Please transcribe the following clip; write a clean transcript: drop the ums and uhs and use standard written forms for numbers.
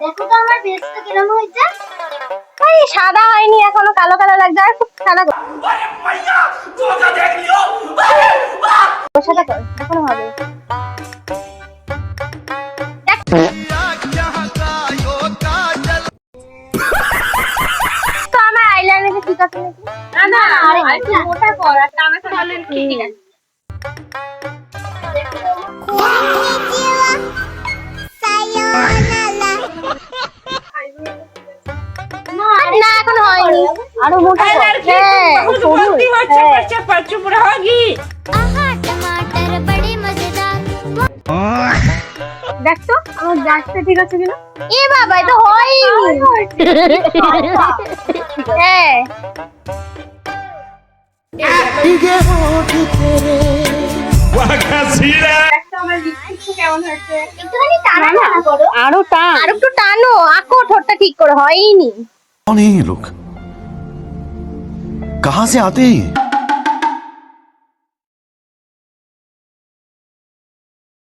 দেখো তো আমার বেস্টটা কিরকম হয়েছে। এই সাদা হয়নি এখনো, কালো কালো লাগছে, আর একটু সাদা কর। সাদা কর, এখনো হবে। তো আমার আইলাইনারে ঠিক আছে নাকি? না না, আরে একটু মোটা কর আর টানা টানা ঠিক আছে। না এখন হয়নি, আরো মোটা কর। হ্যাঁ সরু। चुप रहोगी। टमाटर बड़े मजेदार। দেখ তো আমার গাছটা ঠিক আছে কিনা। এ বাবা এটা হয়নি। হ্যাঁ একটুখানি টানা টানা করো। আরো টান, আর একটু টানো, আঁকো ঠোঁটটা ঠিক করে। হয়নি। कौन है ये लोग? कहां से आते हैं ये?